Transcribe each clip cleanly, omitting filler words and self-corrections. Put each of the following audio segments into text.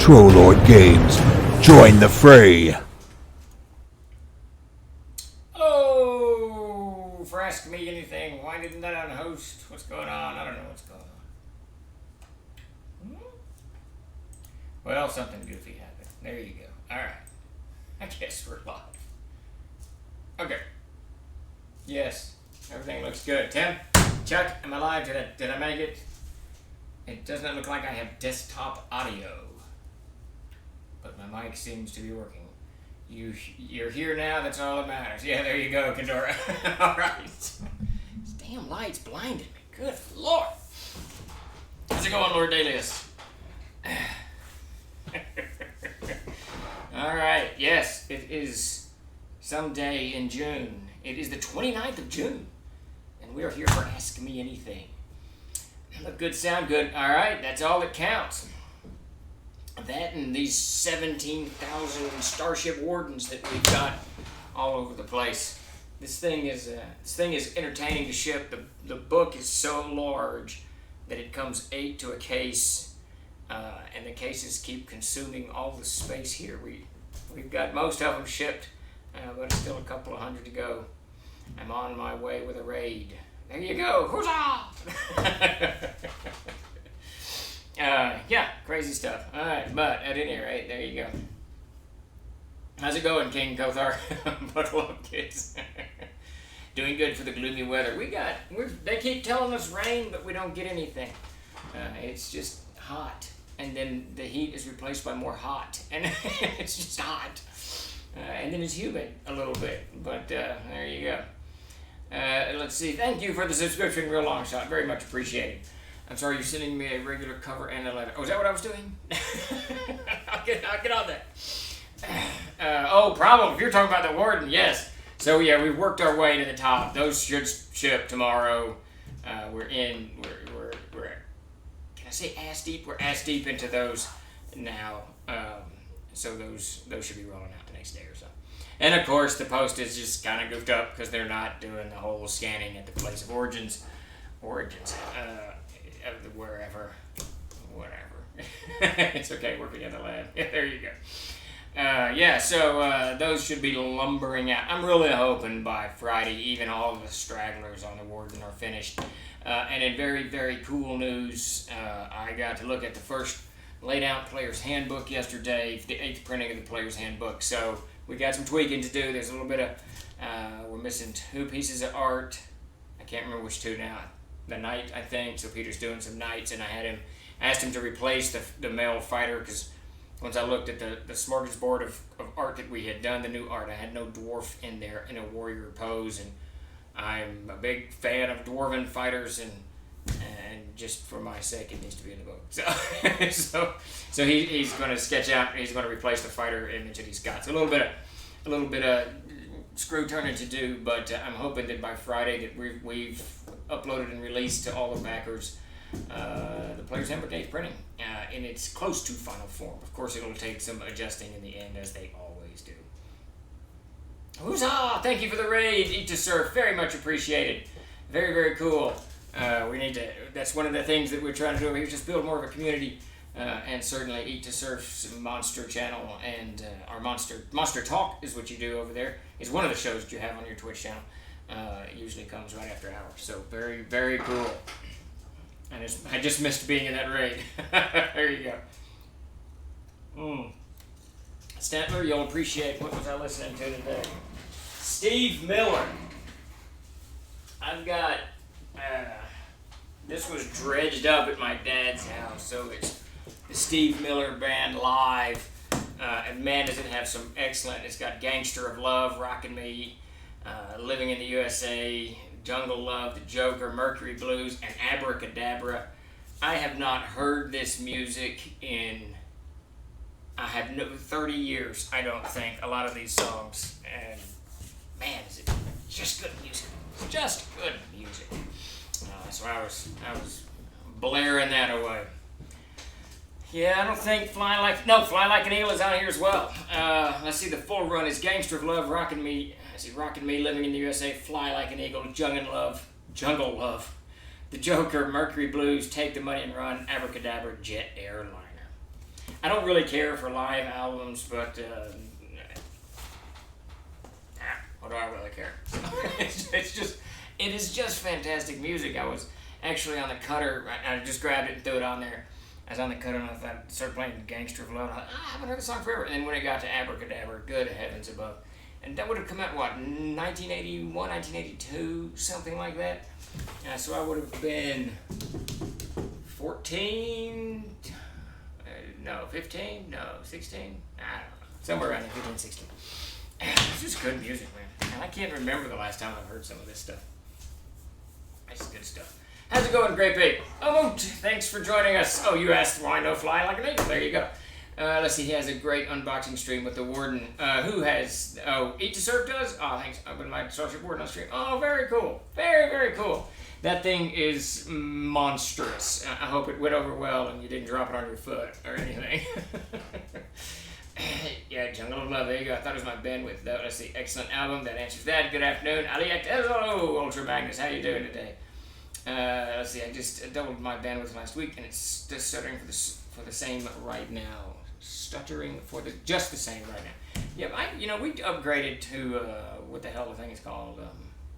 Trollord Games. Join the fray. Oh, for asking me anything, why didn't that unhost? What's going on? I don't know what's going on. Well, something goofy happened. There you go. Alright. I guess we're live. Okay. Yes. Everything looks good. Tim? Chuck? Am I live? Did I make it? It does not look like I have desktop audio. But my mic seems to be working. You're here now, that's all that matters. Yeah, there you go, Kendora. Alright. This damn light's blinded me. Good Lord. How's it going, Lord Dalius? Alright, yes, it is someday in June. It is the 29th of June. And we are here for Ask Me Anything. Look good, sound good. Alright, that's all that counts. That and these 17,000 Starship Wardens that we've got all over the place. This thing is entertaining to ship. The book is so large that it comes 8 to a case, and the cases keep consuming all the space here. We've got most of them shipped, but still a couple of hundred to go. I'm on my way with a raid. There you go. Huzzah! Yeah, crazy stuff. Alright, but at any rate, there you go. How's it going, King Kothar? Buckle up, kids. Doing good for the gloomy weather. They keep telling us rain, but we don't get anything. It's just hot. And then the heat is replaced by more hot. And it's just hot. And then it's humid a little bit. But there you go. Let's see. Thank you for the subscription, Real Long Shot. Very much appreciated. I'm sorry, you're sending me a regular cover and a letter. Oh, is that what I was doing? I'll get on that. Problem. If you're talking about the Warden, yes. So yeah, we've worked our way to the top. Those should ship tomorrow. We're can I say ass deep? We're ass deep into those now. So those should be rolling out the next day or so. And of course, the post is just kind of goofed up because they're not doing the whole scanning at the place of origins. Wherever, whatever. It's okay, working in the lab. Yeah, there you go. So those should be lumbering out. I'm really hoping by Friday, even all of the stragglers on the Warden are finished. And in very, very cool news, I got to look at the first laid out Player's Handbook yesterday, the 8th printing of the Player's Handbook. So we got some tweaking to do. There's a little bit of, we're missing 2 pieces of art. I can't remember which 2 now. The knight, I think. So Peter's doing some knights, and I asked him to replace the male fighter, because once I looked at the smorgasbord of art that we had done, the new art, I had no dwarf in there in a warrior pose, and I'm a big fan of dwarven fighters, and just for my sake, it needs to be in the book. So he's going to sketch out. He's going to replace the fighter image that he's got. So a little bit of screw turning to do, but I'm hoping that by Friday that we've uploaded and released to all the backers the Player's Handbook 8th printing in its close to final form. Of course, it'll take some adjusting in the end, as they always do. Huzzah! Thank you for the raid, 𝚃𝚛𝚘𝚕𝚕. Very much appreciated. Very, very cool. We need to. That's one of the things that we're trying to do over here, just build more of a community. And certainly 𝚃𝚛𝚘𝚕𝚔's Monster channel and our Monster Talk is what you do over there. Is one of the shows that you have on your Twitch channel. Usually comes right after hours. So very, very cool. And I just missed being in that raid. There you go. Statler, you'll appreciate what was I listening to today. Steve Miller. I've got this was dredged up at my dad's house, so it's the Steve Miller Band live. And man, does it have some excellent. It's got Gangster of Love, Rockin' Me, Living in the USA, Jungle Love, The Joker, Mercury Blues, and Abracadabra. I have not heard this music in 30 years, I don't think, a lot of these songs. And man, is it just good music. It's just good music. So I was blaring that away. Yeah, I don't think Fly Like an Eagle is on here as well. Let's see, the full run is Gangster of Love, Rockin' Me, Living in the USA, Fly Like an Eagle, Jungle Love, The Joker, Mercury Blues, Take the Money and Run, Abracadabra, Jet Airliner. I don't really care for live albums, but what do I really care? It is just fantastic music. I was actually on the cutter. I just grabbed it and threw it on there. I was on the cutter and I started playing Gangster of Love. I haven't heard the song forever. And then when it got to Abracadabra, good heavens above. And that would have come out, what, 1981, 1982, something like that? So I would have been 14, no, 15, no, 16, I don't know. Somewhere around there, 15, 16. It's just good music, man. And I can't remember the last time I've heard some of this stuff. It's good stuff. How's it going, Great Pig? Oh, thanks for joining us. Oh, you asked why no fly like an eagle. There you go. Let's see, he has a great unboxing stream with the Warden. Who has, 𝚃𝚘𝚘𝚕𝚔 does? Oh, thanks. I've been my Starship Warden on stream. Oh, very cool. Very, very cool. That thing is monstrous. I hope it went over well and you didn't drop it on your foot or anything. Yeah, Jungle of Love. There you go. I thought it was my bandwidth, though. Let's see. Excellent album. That answers that. Good afternoon. Hello, Ultra Magnus. How you doing today? Let's see. I just doubled my bandwidth last week, and it's just stuttering for the same right now. Stuttering for just the same right now. Yeah, we upgraded to what the hell the thing is called,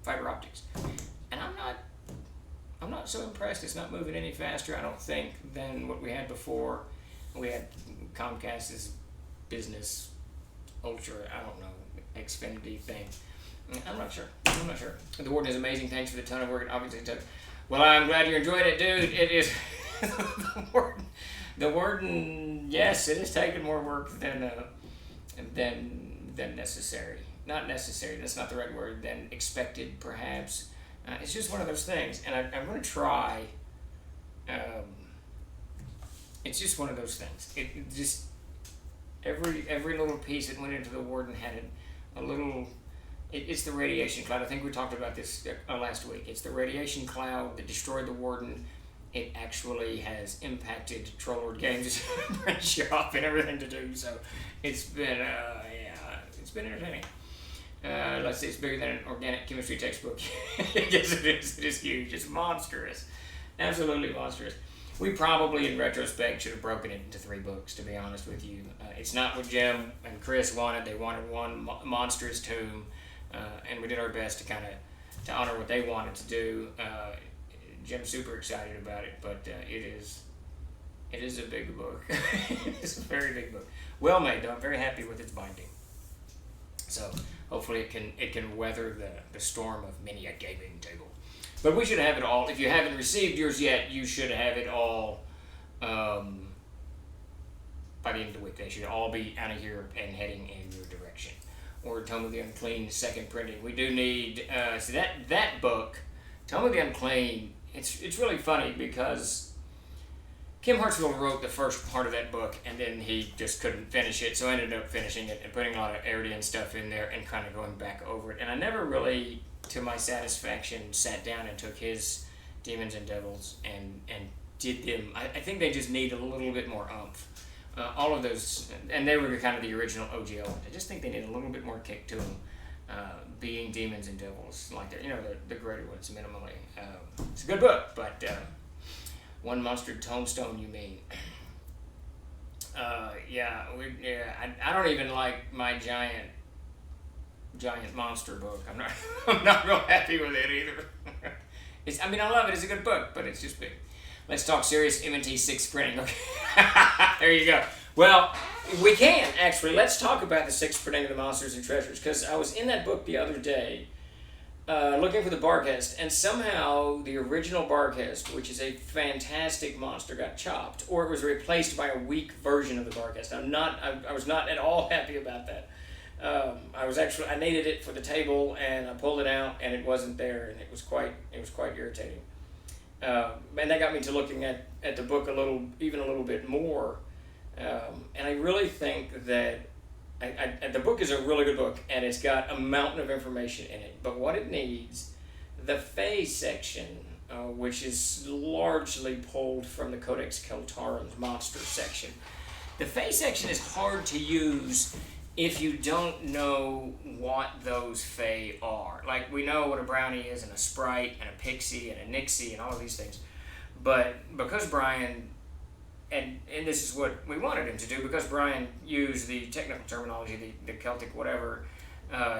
fiber optics, and I'm not so impressed. It's not moving any faster, I don't think, than what we had before. We had Comcast's business ultra, I don't know, Xfinity thing. I'm not sure. The Warden is amazing. Thanks for the ton of work. Obviously, well, I'm glad you enjoyed it, dude. It is the Warden. Yes, it is taking more work than necessary. Not necessary. That's not the right word. Than expected, perhaps. It's just one of those things, and I'm going to try. It's just one of those things. It just every little piece that went into the Warden had a little. It's the radiation cloud. I think we talked about this last week. It's the radiation cloud that destroyed the Warden. It actually has impacted Trollord Games' print shop and everything to do. So it's been it's been entertaining. Let's see, it's bigger than an organic chemistry textbook. Yes, it is. It is huge. It's monstrous. Absolutely monstrous. We probably, in retrospect, should have broken it into 3 books, to be honest with you. It's not what Jim and Chris wanted. They wanted one monstrous tome, and we did our best to honor what they wanted to do. Jim's super excited about it, but it is a big book. It's a very big book. Well made, though. I'm very happy with its binding. So hopefully it can weather the storm of many a gaming table. But we should have it all. If you haven't received yours yet, you should have it all by the end of the week. They should all be out of here and heading in your direction. Or Tome of the Unclean, second printing. We do need, see that book, Tome of the Unclean, it's really funny because Kim Hartsville wrote the first part of that book and then he just couldn't finish it, so I ended up finishing it and putting a lot of Arian stuff in there and kind of going back over it. And I never really, to my satisfaction, sat down and took his Demons and Devils and did them. I think they just need a little bit more oomph. All of those, and they were kind of the original OGL ones. I just think they need a little bit more kick to them, being Demons and Devils, like the greater ones, minimally. It's a good book, but one monster tombstone, you mean? I don't even like my giant monster book. I'm not real happy with it either. I love it. It's a good book, but it's just big. Let's talk serious MNT 6 printing. Okay. There you go. Well, we can, actually. Let's talk about the 6th printing of the Monsters and Treasures, because I was in that book the other day looking for the Barghest, and somehow the original Barghest, which is a fantastic monster, got chopped, or it was replaced by a weak version of the Barghest. I was not at all happy about that. I needed it for the table, and I pulled it out, and it wasn't there, and it was quite irritating. And that got me to looking at the book a little bit more, and I really think that the book is a really good book, and it's got a mountain of information in it. But what it needs, the Fae section, which is largely pulled from the Codex Keltarim's monster section. The Fae section is hard to use if you don't know what those Fae are. Like, we know what a brownie is, and a sprite, and a pixie, and a nixie, and all of these things. But because Brian, and and this is what we wanted him to do because Brian used the technical terminology, the Celtic whatever.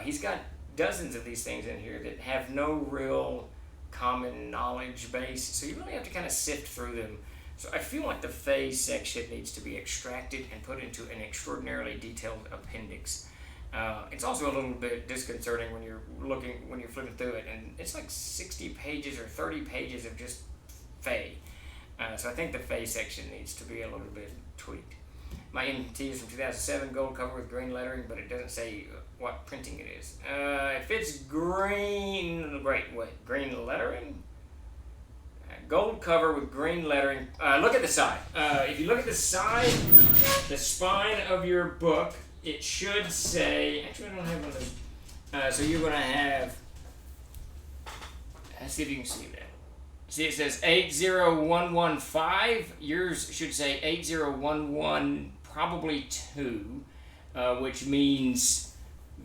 He's got dozens of these things in here that have no real common knowledge base, so you really have to kind of sift through them. So I feel like the Fae section needs to be extracted and put into an extraordinarily detailed appendix. It's also a little bit disconcerting when you're flipping through it, and it's like 60 pages or 30 pages of just Fae. So I think the Fae section needs to be a little bit tweaked. My MT is from 2007, gold cover with green lettering, but it doesn't say what printing it is. If it's green, green lettering? Gold cover with green lettering. Look at the side. If you look at the side, the spine of your book, it should say, actually I don't have one of those. So you're going to have, let's see if you can see that. See, it says 80115. Yours should say 8011, probably 2, which means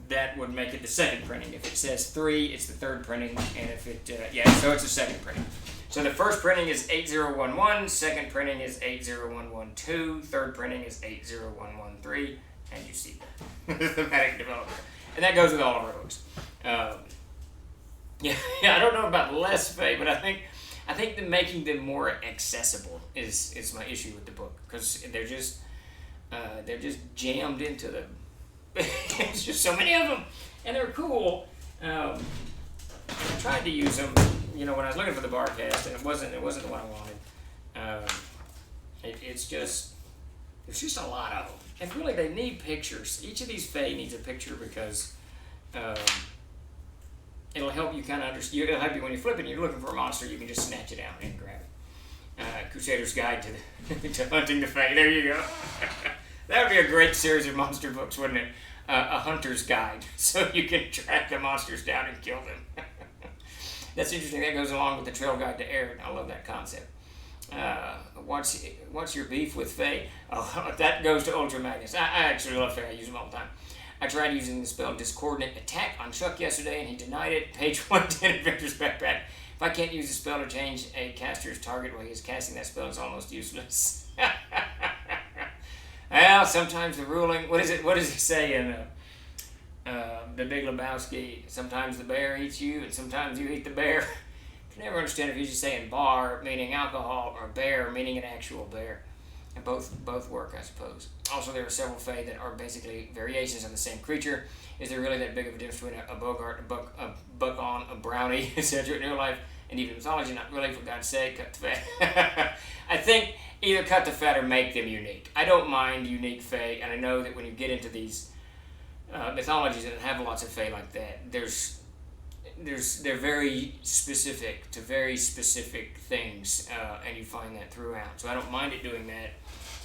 that would make it the second printing. If it says 3, it's the third printing, and if it, so it's the second printing. So the first printing is 8011, second printing is 80112, third printing is 80113, and you see that. Thematic development. And that goes with all of our books. I don't know about less Fae, but I think that making them more accessible is my issue with the book, because they're just jammed into the. It's just so many of them, and they're cool. I tried to use them, when I was looking for the Barcast, and it wasn't the one I wanted. It's just a lot of them, and really they need pictures. Each of these Fae needs a picture because. It'll help you kind of understand. It'll help you when you're flipping. You're looking for a monster. You can just snatch it out and grab it. Crusader's Guide to Hunting the Fae. There you go. That would be a great series of monster books, wouldn't it? A hunter's guide, so you can track the monsters down and kill them. That's interesting. That goes along with the Trail Guide to Air. I love that concept. What's your beef with Fae? Oh, that goes to Ultra Magnus. I actually love Fae. I use them all the time. I tried using the spell Discordant Attack on Chuck yesterday, and he denied it. Page 110, Adventure's Backpack. If I can't use the spell to change a caster's target while he is casting that spell, it's almost useless. Well, sometimes the ruling... What does it say in The Big Lebowski? Sometimes the bear eats you, and sometimes you eat the bear. I can never understand if he's just saying bar, meaning alcohol, or bear, meaning an actual bear. And both work, I suppose. Also, there are several Fae that are basically variations of the same creature. Is there really that big of a difference between a Bogart, a Buck-on, a Brownie, etc. in real life, and even mythology? Not really, for God's sake. Cut the fat. I think either cut the fat or make them unique. I don't mind unique Fae, and I know that when you get into these mythologies that have lots of Fae like that, they're very specific to very specific things, and you find that throughout. So I don't mind it doing that,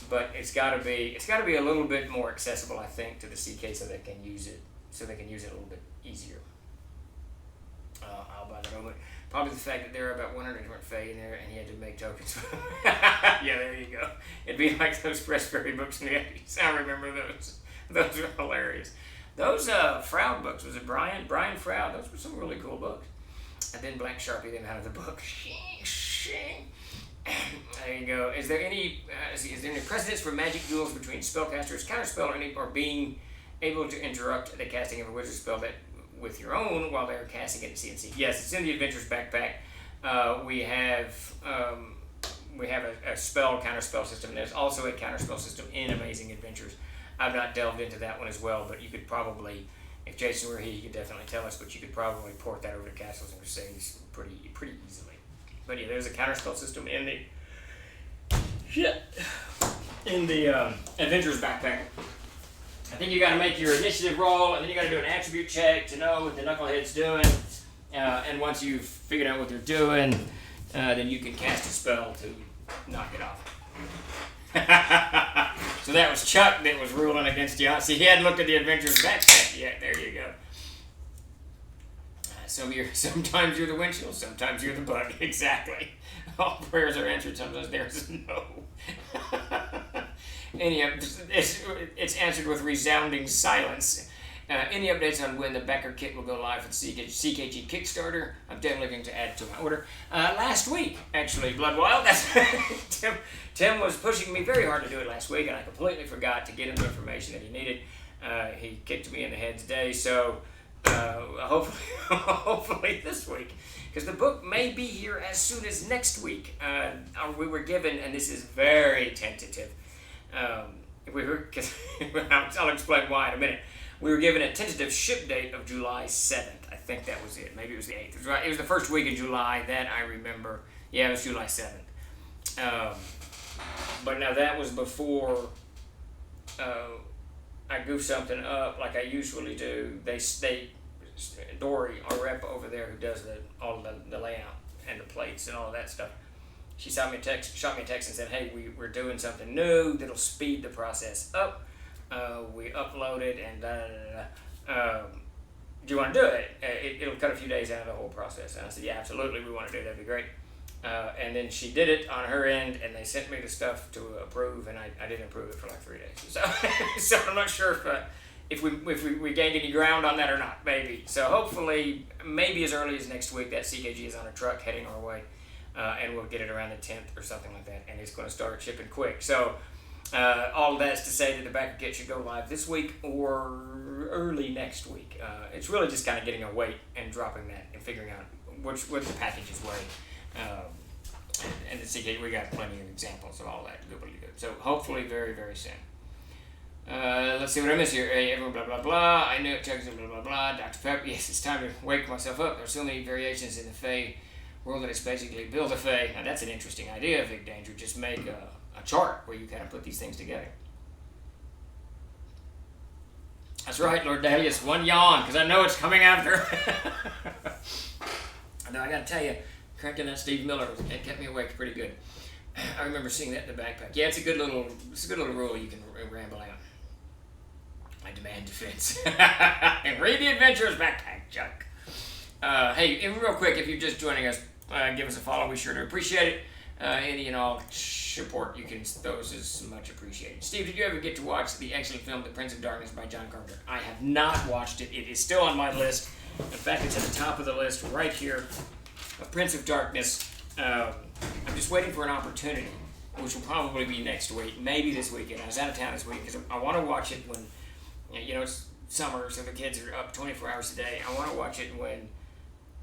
but it's got to be a little bit more accessible, I think, to the CK so they can use it a little bit easier. I'll buy that moment. Probably the fact that there are about 100 different Fae in there, and he had to make tokens. Yeah, there you go. It'd be like those Pressberry books in the 80s. I remember those. Those are hilarious. Those Froud books, was it Brian Froud? Those were some really cool books. And then Black Sharpie them out of the book. There you go. Is there any precedence for magic duels between spellcasters, counterspell, or being able to interrupt the casting of a wizard spell with your own while they're casting it in CNC? Yes, it's in the Adventure's Backpack. We have a counterspell system. There's also a counterspell system in Amazing Adventures. I've not delved into that one as well, but you could probably, if Jason were here, he could definitely tell us, but you could probably port that over to Castles and Crusades pretty easily. But yeah, there's a counterspell system in the Adventurer's Backpack. I think you got to make your initiative roll, and then you got to do an attribute check to know what the knucklehead's doing. And once you've figured out what they're doing, then you can cast a spell to knock it off. So that was Chuck that was ruling against you. See, he hadn't looked at the Adventurer's Backpack yet. There you go. Sometimes you're the windshield, sometimes you're the bug. Exactly. All prayers are answered, sometimes there's no. Anyhow, it's answered with resounding silence. Any updates on when the Becker kit will go live for the CKG Kickstarter? I'm definitely going to add to my order. Last week, actually, Bloodwild. Tim was pushing me very hard to do it last week, and I completely forgot to get him the information that he needed. He kicked me in the head today, so hopefully this week, because the book may be here as soon as next week. We were given, and this is very tentative. I'll explain why in a minute. We were given a tentative ship date of July 7th. I think that was it. Maybe it was the 8th. It was the first week in July. That I remember. Yeah, it was July 7th. But now that was before I goofed something up like I usually do. Dory, our rep over there who does all the layout and the plates and all that stuff, she shot me a text and said, hey, we're doing something new that'll speed the process up. We upload it and do you want to do it? It'll cut a few days out of the whole process. And I said, yeah, absolutely, we want to do it. That'd be great. And then she did it on her end, and they sent me the stuff to approve, and I didn't approve it for like 3 days. So I'm not sure if we gained any ground on that or not. Maybe. So hopefully, maybe as early as next week, that CKG is on a truck heading our way, and we'll get it around the 10th or something like that, and it's going to start shipping quick. So. All of that's to say that the Becker kit should go live this week or early next week. It's really just kind of getting a weight and dropping that and figuring out what the packages weigh. And the CKG, we got plenty of examples of all that. Good. So hopefully very, very soon. Let's see what I miss here. Everyone blah, blah, blah. I knew it. Chugs blah, blah, blah. Dr. Pepper. Yes, it's time to wake myself up. There's so many variations in the Fae world that it's basically build a Fae. Now that's an interesting idea, Big Danger. Just make a chart where you kind of put these things together. That's right, Lord Dahlius. One yawn, because I know it's coming after. Though I got to tell you, cranking that Steve Miller, it kept me awake pretty good. I remember seeing that in the backpack. Yeah, it's a good little rule you can ramble out. I demand defense. And read the Adventurer's Backpack, Chuck. Hey, real quick, if you're just joining us, give us a follow. We sure do appreciate it. Any and all support you can those is much appreciated. Steve, did you ever get to watch the excellent film The Prince of Darkness by John Carpenter? I have not watched it. It is still on my list. In fact, it's at the top of the list right here. A Prince of Darkness. I'm just waiting for an opportunity, which will probably be next week, maybe this weekend. I was out of town this week because I want to watch it when, it's summer, so the kids are up 24 hours a day. I want to watch it when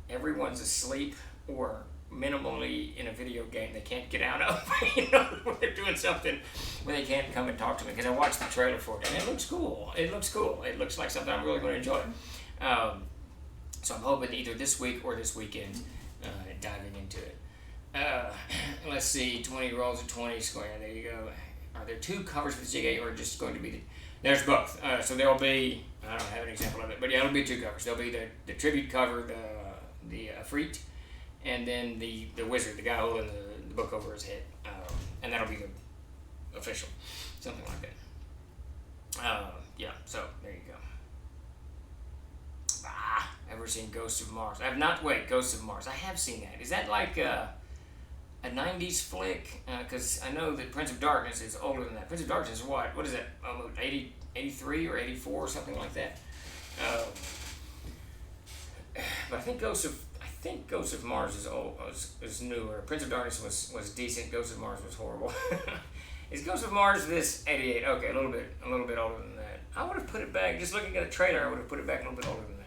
everyone's asleep or minimally in a video game they can't get out of, when they're doing something when they can't come and talk to me, because I watched the trailer for it and it looks cool. It looks like something I'm really going to enjoy. So I'm hoping either this week or this weekend diving into it. Let's see, 20 rolls of 20 square. There you go. Are there two covers for the CKG or just going to be there's both. So there'll be, I don't have an example of it, but yeah, it'll be two covers. There'll be the tribute cover, the Efreet, and then the wizard, the guy holding the book over his head. And that'll be the official, something like that. Yeah, so there you go. Ever seen Ghosts of Mars? I have not. Wait, Ghosts of Mars. I have seen that. Is that like a 90s flick? Because I know that Prince of Darkness is older than that. Prince of Darkness is what? What is that? 83 or 84 or something like that. But I think Ghosts of Mars is old. Is newer. Prince of Darkness was decent. Ghosts of Mars was horrible. Is Ghosts of Mars this 88? Okay, a little bit older than that. I would have put it back. Just looking at a trailer, I would have put it back a little bit older than that.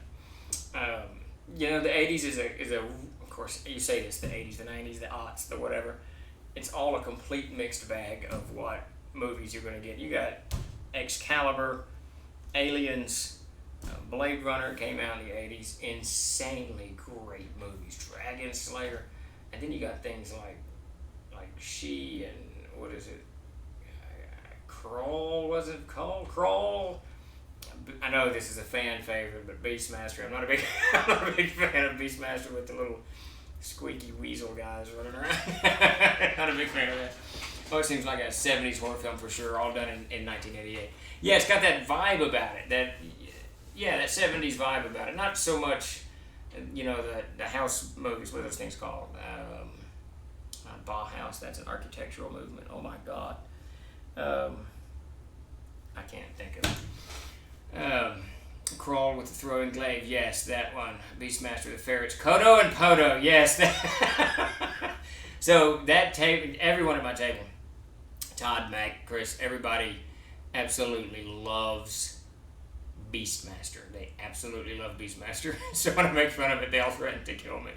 The 80s is a of course you say this, the 80s, the 90s, the aughts, the whatever. It's all a complete mixed bag of what movies you're going to get. You got Excalibur, Aliens, Blade Runner came out in the 80s, insanely great movies. Dragon Slayer, and then you got things like She and what is it? Crawl, was it called? Crawl. I know this is a fan favorite, but Beastmaster. I'm not a big fan of Beastmaster with the little squeaky weasel guys running around. Not a big fan of that. Oh, it seems like a 70s horror film for sure, all done in 1988. Yeah, it's got that vibe about it. That 70s vibe about it. Not so much, the house movies. What are those things called? Bauhaus. That's an architectural movement. Oh my God. I can't think of it. Crawl with the throwing glaive. Yes, that one. Beastmaster the ferrets. Kodo and Podo. Yes. So that table, everyone at my table, Todd, Mac, Chris, everybody absolutely loves Beastmaster. They absolutely love Beastmaster. So when I make fun of it, they all threaten to kill me.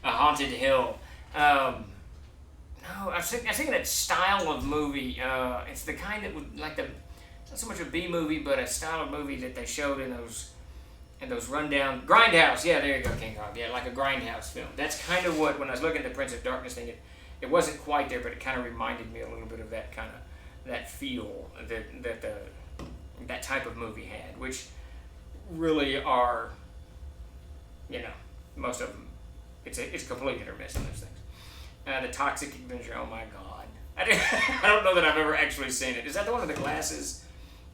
A Haunted Hill. No, I was thinking that style of movie. It's the kind that would like the. Not so much a B movie, but a style of movie that they showed in those rundown Grindhouse. Yeah, there you go, King Kong. Yeah, like a Grindhouse film. That's kind of what when I was looking at the Prince of Darkness thing, it wasn't quite there, but it kind of reminded me a little bit of that kind of that feel that type of movie had, which really are, most of them. It's complete hit or miss in those things. The Toxic Avenger. Oh my God, I don't know that I've ever actually seen it. Is that the one with the glasses?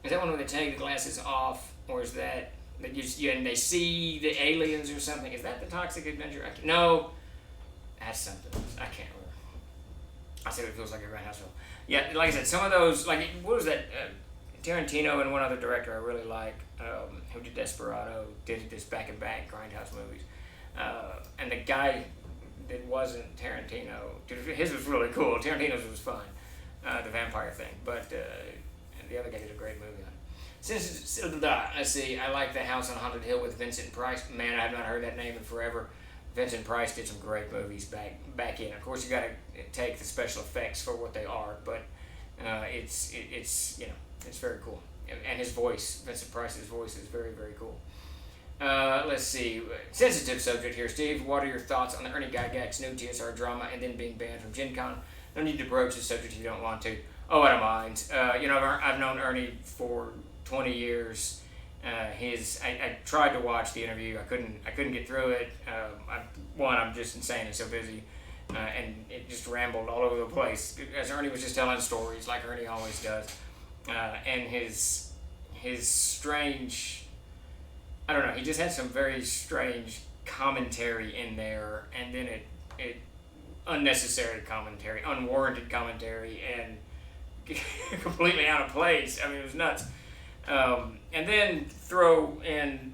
Is that one where they take the glasses off, or is that and they see the aliens or something? Is that the Toxic Avenger? No, that's something else. I can't remember. I said it feels like a Grindhouse film. Yeah, like I said, some of those, like what was that? Tarantino and one other director I really like, who did Desperado, did this back-and-back Grindhouse movies, and the guy that wasn't Tarantino, his was really cool. Tarantino's was fun, the vampire thing, but. The other guy did a great movie on it. Let's see, I like The House on Haunted Hill with Vincent Price. Man, I have not heard that name in forever. Vincent Price did some great movies back in. Of course, you got to take the special effects for what they are, but it's very cool. And his voice, Vincent Price's voice, is very, very cool. Let's see, sensitive subject here, Steve. What are your thoughts on the Ernie Gygax's new TSR drama and then being banned from GenCon? No need to broach the subject if you don't want to. Oh, I don't mind. I've known Ernie for 20 years. I tried to watch the interview. I couldn't get through it. I'm just insane and so busy, and it just rambled all over the place. As Ernie was just telling stories like Ernie always does, and his strange. I don't know. He just had some very strange commentary in there, and then it unnecessary commentary, unwarranted commentary, and completely out of place. I mean, it was nuts. And then throw in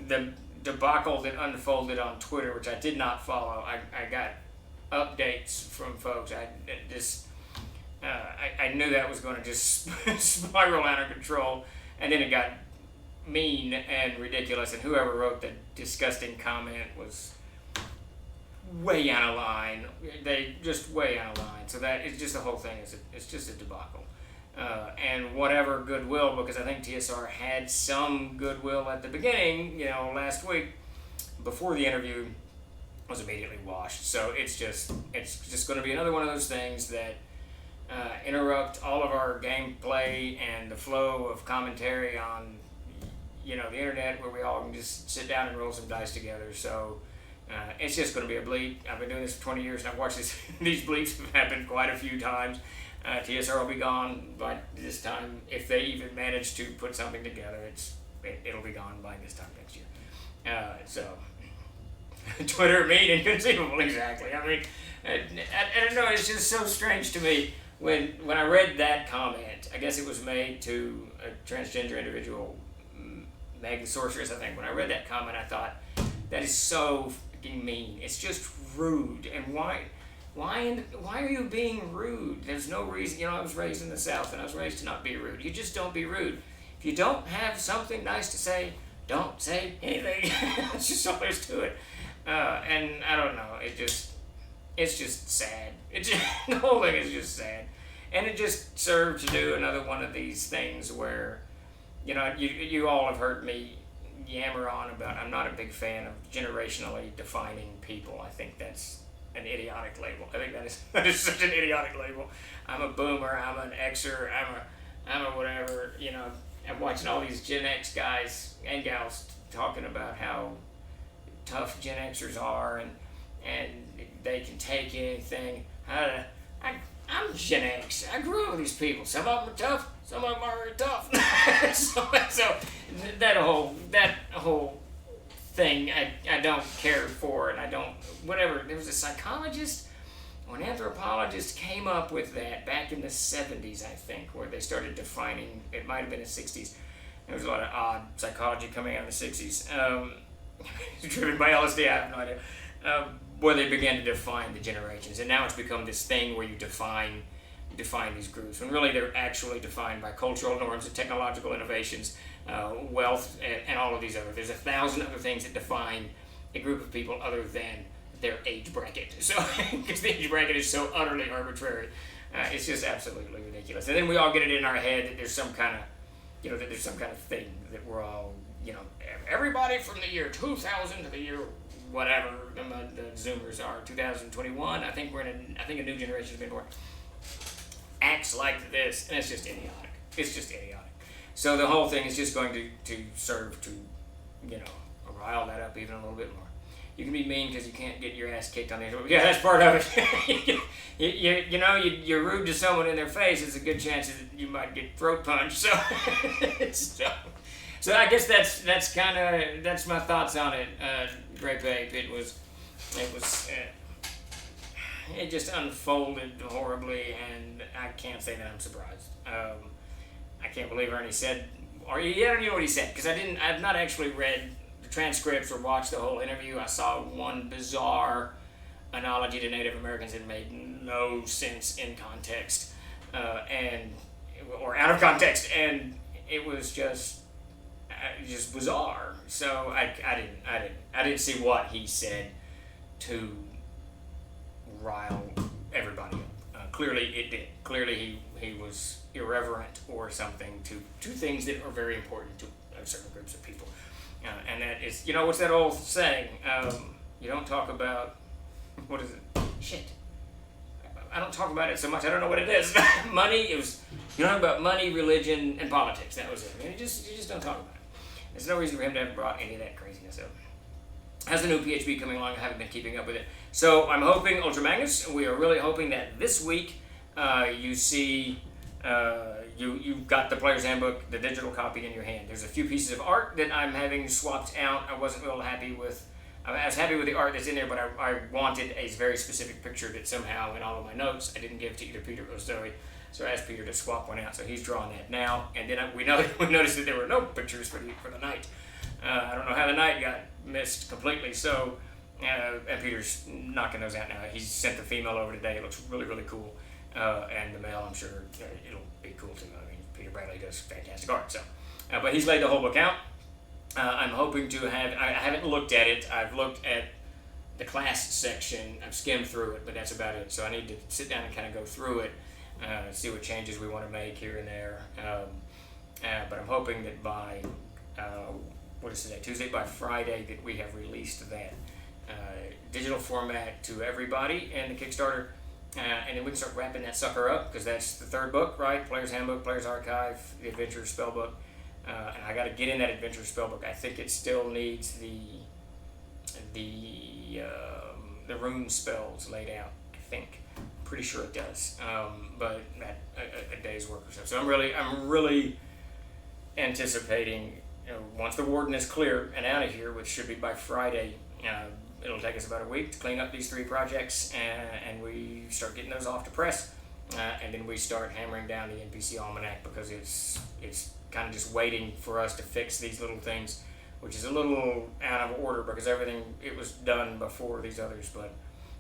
the debacle that unfolded on Twitter, which I did not follow. I got updates from folks. I knew that was going to just spiral out of control, and then it got mean and ridiculous, and whoever wrote the disgusting comment was way out of line. They just way out of line. So that it's just the whole thing it's just a debacle. And whatever goodwill, because I think TSR had some goodwill at the beginning, last week before the interview, was immediately washed. So it's just going to be another one of those things that interrupt all of our gameplay and the flow of commentary on the internet, where we all can just sit down and roll some dice together. So it's just going to be a bleep. I've been doing this for 20 years, and I've watched these bleeps have happened quite a few times. TSR will be gone by this time. If they even manage to put something together, it'll be gone by this time next year. So Twitter, mean, inconceivable, exactly. I mean, I don't know, it's just so strange to me. When I read that comment, I guess it was made to a transgender individual, Magnus Sorceress, I think. When I read that comment, I thought, that is so fucking mean. It's just rude. And why are you being rude? There's no reason. I was raised in the South, and I was raised to not be rude. You just don't be rude. If you don't have something nice to say, don't say anything. That's just all there's to it. And I don't know. It's just sad. The whole thing is just sad. And it just served to do another one of these things where, you all have heard me yammer on about I'm not a big fan of generationally defining people. I think that's an idiotic label. I think that is such an idiotic label. I'm a boomer, I'm an Xer, I'm a whatever, I'm watching all these Gen X guys and gals talking about how tough Gen Xers are and they can take anything. I'm Gen X. I grew up with these people. Some of them are tough, some of them are tough. so that whole thing I don't care for, and I don't, whatever. There was a psychologist or an anthropologist came up with that back in the 70s, I think, where they started defining, it might have been the 60s, There was a lot of odd psychology coming out in the 60s. Driven by LSD, I have no idea. Where they began to define the generations. And now it's become this thing where you define these groups, when really they're actually defined by cultural norms and technological innovations, wealth, and all of these other. There's 1,000 other things that define a group of people other than their age bracket. So, because the age bracket is so utterly arbitrary, it's just absolutely ridiculous. And then we all get it in our head that there's some kind of, that there's some kind of thing that we're all, everybody from the year 2000 to the year whatever the Zoomers are, 2021. I think a new generation has been born. Acts like this, and it's just idiotic. It's just idiotic. So the whole thing is just going to serve to, rile that up even a little bit more. You can be mean because you can't get your ass kicked on the internet. Yeah, that's part of it. You're rude to someone in their face. It's a good chance that you might get throat punched. So I guess that's my thoughts on it. Great Babe. It just unfolded horribly, and I can't say that I'm surprised. I can't believe Ernie said, or I don't know what he said, because I've not actually read the transcripts or watched the whole interview. I saw one bizarre analogy to Native Americans that made no sense in context, or out of context, and it was just bizarre. So I didn't see what he said to rise everybody up. Clearly it did. Clearly he was irreverent or something to things that are very important to certain groups of people. And that is, what's that old saying? You don't talk about, what is it? Shit. I don't talk about it so much, I don't know what it is. Money, you don't talk about money, religion, and politics. That was it. I mean, you just don't talk about it. There's no reason for him to have brought any of that craziness up. Has the new PHB coming along? I haven't been keeping up with it. So I'm hoping, Ultra Magnus, we are really hoping that this week you see, you've got the Player's Handbook, the digital copy in your hand. There's a few pieces of art that I'm having swapped out. I wasn't real happy with, I was happy with the art that's in there, but I wanted a very specific picture that somehow in all of my notes I didn't give to either Peter or Zoe. So I asked Peter to swap one out, so he's drawing that now. And then we noticed that there were no pictures for the night. I don't know how the night got missed completely, so and Peter's knocking those out now. He's sent the female over today. It looks really, really cool. And the male, I'm sure it'll be cool too. I mean, Peter Bradley does fantastic art. So, but he's laid the whole book out. I'm hoping to have, I haven't looked at it. I've looked at the class section. I've skimmed through it, but that's about it. So I need to sit down and kind of go through it, see what changes we want to make here and there. But I'm hoping that by, what is today? Tuesday, by Friday, that we have released that digital format to everybody in the Kickstarter. And then we can start wrapping that sucker up, because that's the third book, right? Player's Handbook, Player's Archive, the Adventure Spellbook. And I got to get in that Adventure Spellbook. I think it still needs the rune spells laid out, I think. Pretty sure it does. But a day's work or so. So I'm really anticipating, once the Warden is clear and out of here, which should be by Friday, it'll take us about a week to clean up these 3 projects, and we start getting those off to press, and then we start hammering down the NPC Almanac, because it's kind of just waiting for us to fix these little things, which is a little out of order because it was done before these others. But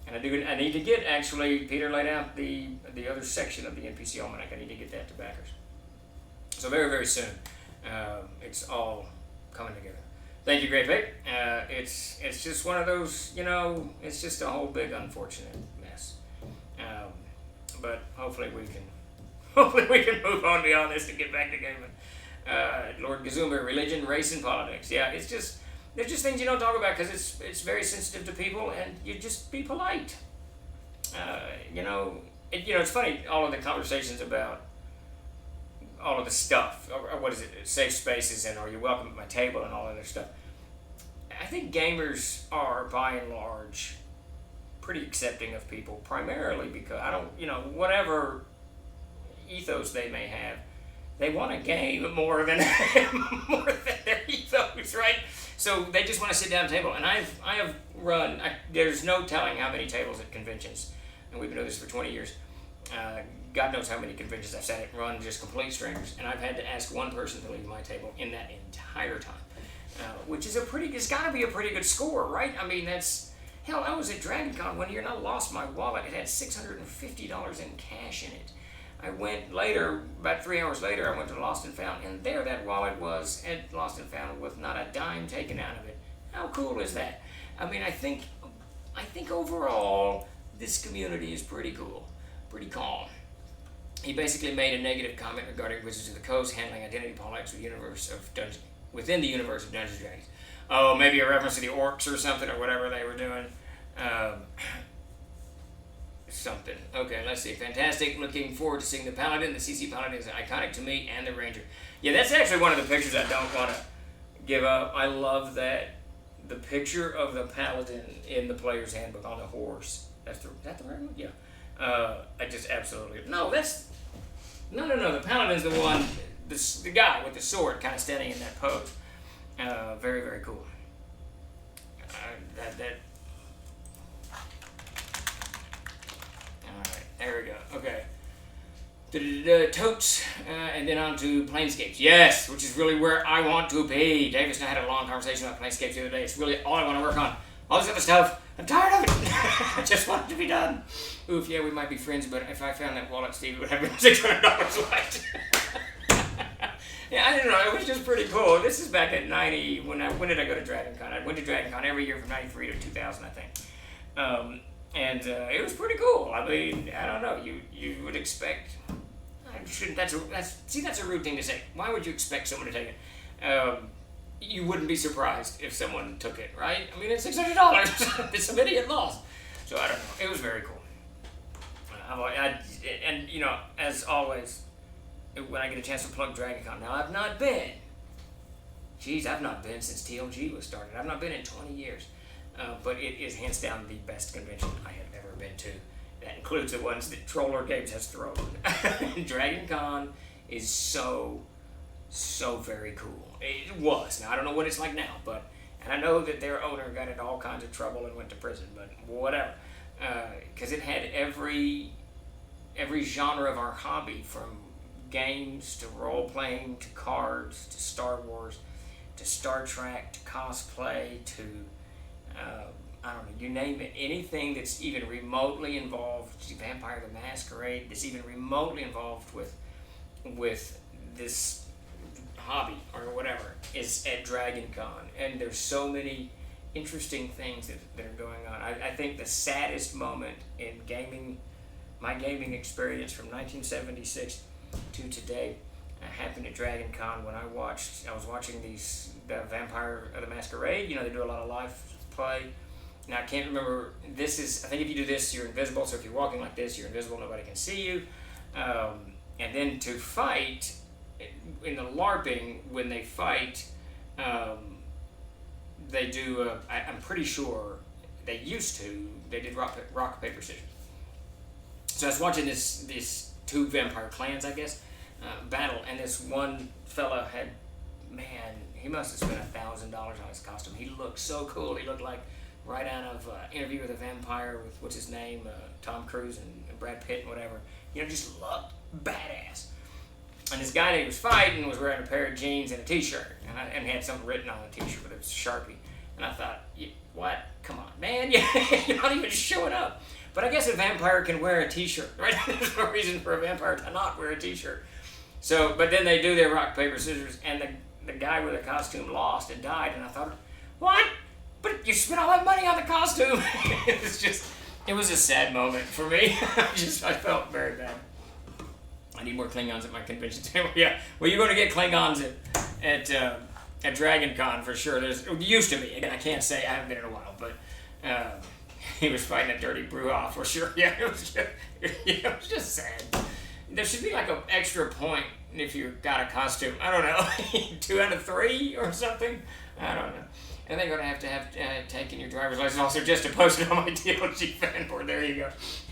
I need to get, actually, Peter laid out the other section of the NPC Almanac. I need to get that to backers. So very, very soon, it's all coming together. Thank you, Great Babe. It's just one of those, it's just a whole big unfortunate mess. But hopefully we can move on beyond this and get back to gaming. Lord Gazumba, religion, race, and politics. Yeah, there's just things you don't talk about because it's very sensitive to people, and you just be polite. It's funny, all of the conversations about all of the stuff, or what is it, safe spaces, and are you welcome at my table, and all other stuff. I think gamers are, by and large, pretty accepting of people, primarily because whatever ethos they may have, they want a game more than their ethos, right? So they just want to sit down at a table, and I have run. There's no telling how many tables at conventions, and we've been doing this for 20 years. God knows how many conventions I've sat at and run just complete strangers, and I've had to ask one person to leave my table in that entire time, which is it's got to be a pretty good score, right? I mean, hell, I was at DragonCon one year and I lost my wallet. It had $650 in cash in it. I went later, about 3 hours later, I went to Lost and Found, and there that wallet was at Lost and Found with not a dime taken out of it. How cool is that? I mean, I think overall, this community is pretty cool, pretty calm. He basically made a negative comment regarding Wizards of the Coast handling identity politics within the universe of Dungeons & Dragons. Oh, maybe a reference to the orcs or something, or whatever they were doing. Something. Okay, let's see. Fantastic. Looking forward to seeing the Paladin. The CC Paladin is iconic to me, and the Ranger. Yeah, that's actually one of the pictures I don't want to give up. I love that. The picture of the Paladin in the player's handbook on the horse. Is that the right one? Yeah. I just absolutely... No, that's... No. The Paladin's the one... The guy with the sword kind of standing in that pose. Very, very cool. Alright, there we go. Okay. Totes, and then on to Planescapes. Yes, which is really where I want to be. Davis and I had a long conversation about Planescapes the other day. It's really all I want to work on. All this other stuff, I'm tired of it. I just want it to be done. Oof, yeah, we might be friends, but if I found that wallet, Steve, it would have been $600 left. Yeah, I don't know. It was just pretty cool. This is back at 90. When did I go to DragonCon? I went to DragonCon every year from 93 to 2000, I think. And it was pretty cool. I mean, I don't know. You would expect. I shouldn't. That's a rude thing to say. Why would you expect someone to take it? You wouldn't be surprised if someone took it, right? I mean, it's $600. It's some idiot lost. So I don't know. It was very cool. And you know, as always, when I get a chance to plug DragonCon, now I've not been since TLG was started. I've not been in 20 years. But it is hands down the best convention I have ever been to. That includes the ones that Troller Games has thrown. DragonCon is so very cool. It was. Now, I don't know what it's like now, and I know that their owner got into all kinds of trouble and went to prison, but whatever. Because it had every genre of our hobby, from games to role-playing to cards to Star Wars to Star Trek to cosplay to... I don't know, you name it, anything that's even remotely involved, Vampire the Masquerade, that's even remotely involved with this hobby or whatever, is at DragonCon. And there's so many interesting things that are going on. I think the saddest moment in my gaming experience from 1976 to today happened at DragonCon when I was watching the Vampire the Masquerade. You know, they do a lot of live play. Now, I can't remember, I think if you do this, you're invisible, so if you're walking like this, you're invisible, nobody can see you. And then to fight, in the LARPing, when they fight, they do, I'm pretty sure, they did rock, paper, scissors. So I was watching these two vampire clans, I guess, battle, and this one fella had, man, he must have spent $1,000 on his costume. He looked so cool. He looked like right out of Interview with a Vampire with, what's his name, Tom Cruise and Brad Pitt and whatever. You know, just looked badass. And this guy that he was fighting was wearing a pair of jeans and a t-shirt. And he had something written on the t-shirt with a Sharpie. And I thought, what? Come on, man. You're not even showing up. But I guess a vampire can wear a t-shirt, right? There's no reason for a vampire to not wear a t-shirt. So, but then they do their rock, paper, scissors, and the guy with the costume lost and died. And I thought, what? But you spent all that money on the costume. It was a sad moment for me. I felt very bad. I need more Klingons at my convention table. Yeah, well, you're going to get Klingons at DragonCon for sure. It used to be. Again, I can't say, I haven't been in a while, but he was fighting a dirty Bruja for sure. Yeah, it was just sad. There should be like an extra point if you got a costume. I don't know, 2 out of 3 or something. I don't know. And they're going to have taken your driver's license also just to post it on my TLG fan board. There you go.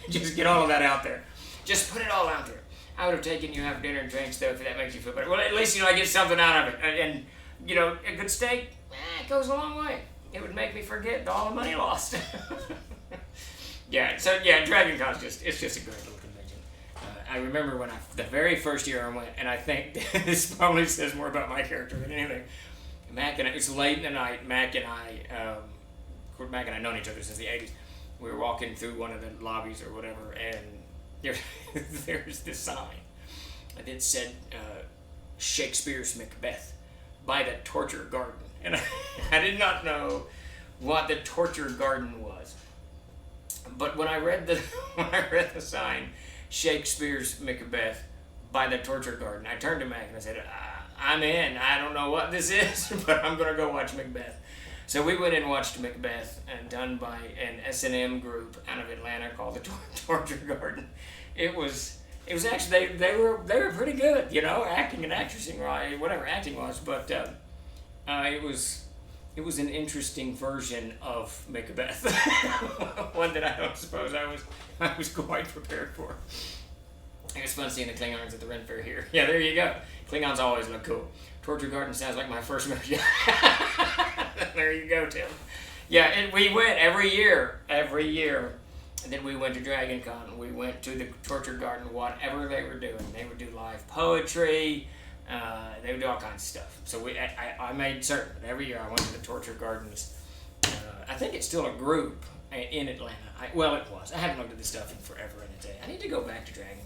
Just get all of that out there. Just put it all out there. I would have taken you have dinner and drinks though if that makes you feel better. Well, at least, I get something out of it. And a good steak, it goes a long way. It would make me forget all the money lost. Yeah, so DragonCon's it's just a great little convention. I remember when the very first year I went, and I think this probably says more about my character than anything. Mac and I, it's late in the night. Mac and I known each other since the '80s. We were walking through one of the lobbies or whatever, and there's this sign that said Shakespeare's Macbeth by the Torture Garden, and I did not know what the Torture Garden was. But when I read the sign, Shakespeare's Macbeth by the Torture Garden, I turned to Mac and I said, I'm in. I don't know what this is, but I'm going to go watch Macbeth. So we went and watched Macbeth, done by an S&M group out of Atlanta called the Torture Garden. It was actually they were pretty good, you know, acting and actressing, right, whatever acting was, but it was an interesting version of Macbeth, one that I don't suppose I was quite prepared for. It was fun seeing the Klingons at the Ren Fair here. Yeah, there you go. Klingons always look cool. Torture Garden sounds like my first movie. There you go, Tim. Yeah, and we went every year. And then we went to DragonCon. We went to the Torture Garden, whatever they were doing. They would do live poetry. They would do all kinds of stuff. So I made certain that every year I went to the Torture Gardens. I think it's still a group in Atlanta. Well, it was. I haven't looked at this stuff in forever and a day. I need to go back to DragonCon.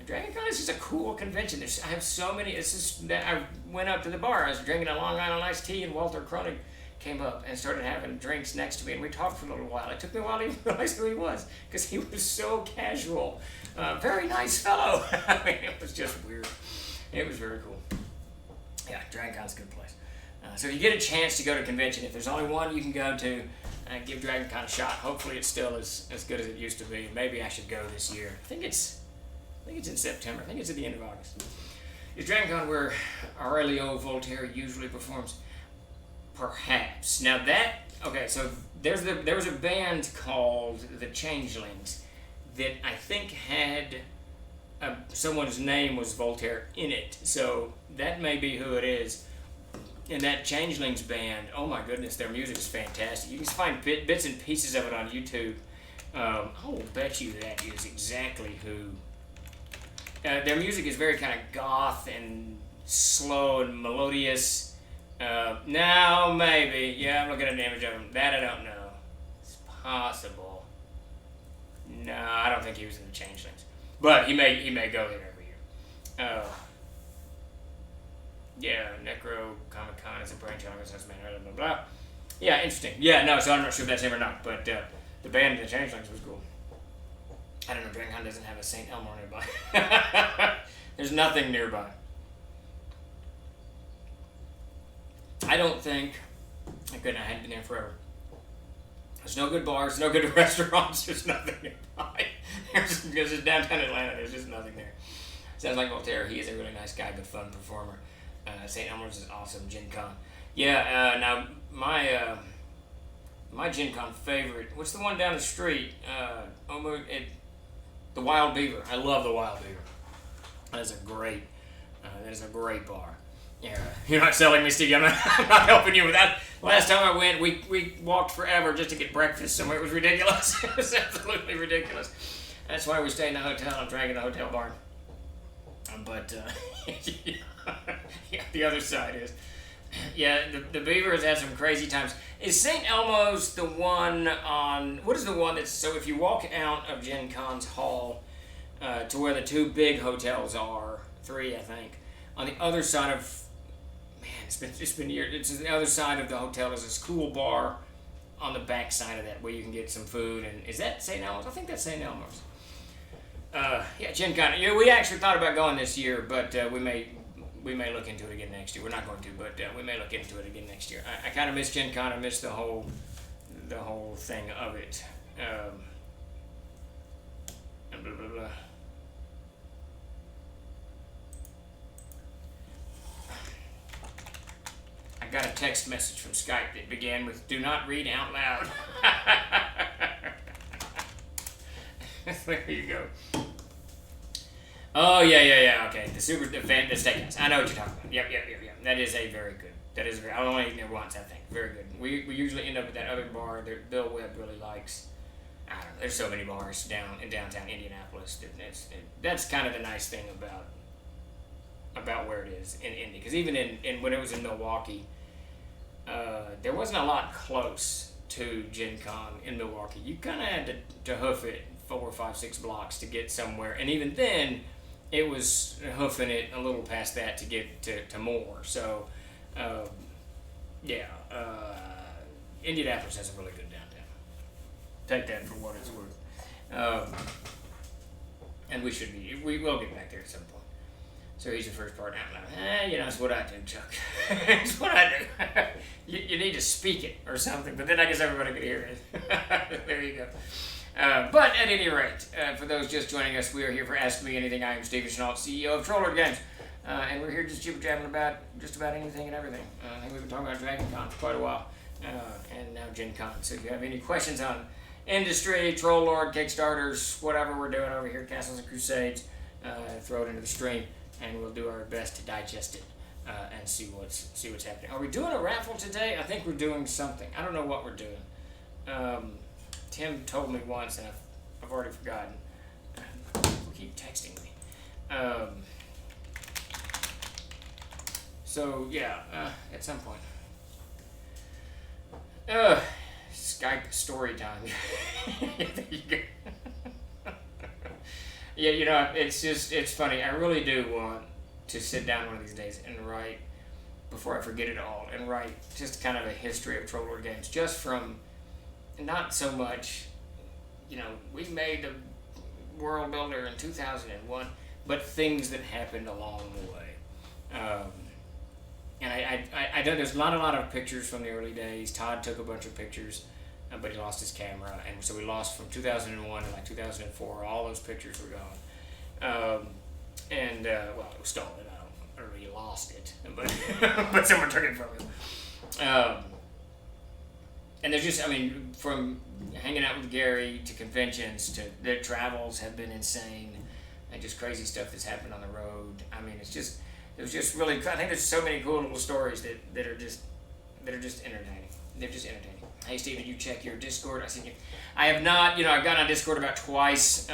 DragonCon is just a cool convention. I have so many. It's just that I went up to the bar. I was drinking a Long Island iced tea, and Walter Kronig came up and started having drinks next to me, and we talked for a little while. It took me a while to even realize who he was, because he was so casual. Very nice fellow. I mean, it was just weird. It was very cool. Yeah, DragonCon's a good place. So if you get a chance to go to a convention, if there's only one you can go to, give DragonCon a shot. Hopefully it's still as good as it used to be. Maybe I should go this year. I think it's in September. I think it's at the end of August. Is DragonCon where Aurelio Voltaire usually performs? Perhaps. Now so there was a band called the Changelings that I think had someone's name was Voltaire in it. So that may be who it is. And that Changelings band, oh my goodness, their music is fantastic. You can find bits and pieces of it on YouTube. I will bet you that is exactly who. Their music is very kind of goth and slow and melodious. Now, maybe. Yeah, I'm looking at an image of him. That I don't know. It's possible. No, I don't think he was in the Changelings. But he may go there every year. Yeah, Necro Comic Con is a branch on this man, blah, blah, blah. Yeah, interesting. Yeah, no, so I'm not sure if that's him or not. But the band of the Changelings was cool. I don't know, DragonCon doesn't have a St. Elmo nearby. There's nothing nearby. I don't think, I hadn't been there forever. There's no good bars, no good restaurants, there's nothing nearby. Because it's downtown Atlanta, there's just nothing there. Sounds like Voltaire, he is a really nice guy, but fun performer. St. Elmo's is awesome, GenCon. Yeah, now my GenCon favorite, what's the one down the street? The Wild Beaver. I love the Wild Beaver. That is a great bar. Yeah, you're not selling me, Steve. I'm not helping you with that. Last time I went, we walked forever just to get breakfast somewhere. It was ridiculous. It was absolutely ridiculous. That's why we stay in the hotel. I'm dragging the hotel barn. But yeah, the other side is. Yeah, the Beaver has had some crazy times. Is St. Elmo's the one on... What is the one that's... So if you walk out of Gen Con's hall to where the two big hotels are, three I think, on the other side of... Man, it's been years. It's the other side of the hotel. There's this cool bar on the back side of that where you can get some food. And is that St. Elmo's? I think that's St. Elmo's. Yeah, Gen Con. Yeah, we actually thought about going this year, but we may look into it again next year. We're not going to, but we may look into it again next year. I kind of miss Gen Con. I miss the whole thing of it. And blah, blah, blah. I got a text message from Skype that began with, "Do not read out loud." There you go. Oh, yeah, okay. The steakhouse. I know what you're talking about. Yep. That is a very good. I've only eaten there once, I think. Very good. We usually end up at that other bar that Bill Webb really likes. I don't know. There's so many bars down in downtown Indianapolis. That's kind of the nice thing about where it is in Indy. Because even in when it was in Milwaukee, there wasn't a lot close to GenCon in Milwaukee. You kind of had to hoof it 4, 5, 6 blocks to get somewhere, and even then, it was hoofing it a little past that to get to more. So, Indianapolis has a really good downtown. Take that for what it's worth. And we will get back there at some point. So here's the first part out loud. It's what I do, Chuck. It's what I do. you need to speak it or something, but then I guess everybody could hear it. There you go. But at any rate, for those just joining us, we are here for Ask Me Anything. I am Stephan, CEO of Troll Lord Games. And we're here just jibber-jabbing about just about anything and everything. I think we've been talking about DragonCon for quite a while. And now GenCon. So if you have any questions on industry, Troll Lord, Kickstarters, whatever we're doing over here, Castles and Crusades, throw it into the stream. And we'll do our best to digest it and see what's happening. Are we doing a raffle today? I think we're doing something. I don't know what we're doing. Tim told me once, and I've already forgotten. People keep texting me. At some point. Skype story time. There you go. Yeah, it's funny. I really do want to sit down one of these days and write, before I forget it all, and write just kind of a history of Troll Lord Games, just from, not so much, we made the World Builder in 2001, but things that happened along the way. And I know there's not a lot of pictures from the early days. Todd took a bunch of pictures. But he lost his camera, and so we lost from 2001 to 2004. All those pictures were gone, it was stolen. I don't know, he lost it, but someone took it from him. And there's just, from hanging out with Gary to conventions to their travels have been insane, and just crazy stuff that's happened on the road. It was just really. I think there's so many cool little stories that are just entertaining. They're just entertaining. Hey, Stephen, you check your Discord. I have not, I've gone on Discord about twice.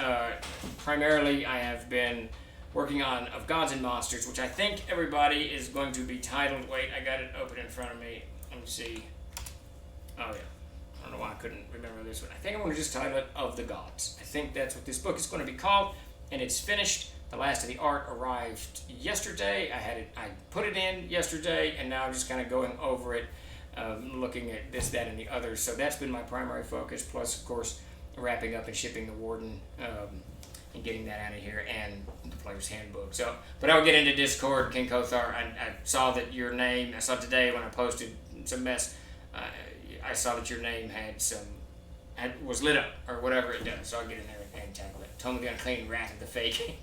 Primarily, I have been working on Of Gods and Monsters, which I think everybody is going to be titled. Wait, I got it open in front of me. Let me see. Oh, yeah. I don't know why I couldn't remember this one. I think I'm going to just title it Of the Gods. I think that's what this book is going to be called, and it's finished. The last of the art arrived yesterday. I put it in yesterday, and now I'm just kind of going over it. Looking at this, that, and the other. So that's been my primary focus, plus, of course, wrapping up and shipping the Warden and getting that out of here, and the Player's Handbook. So, but I'll get into Discord, King Kothar. I saw that your name, I saw today when I posted some mess, I saw that your name was lit up, or whatever it does. So I'll get in there and tackle it. Told me to clean Wrath of the Fake.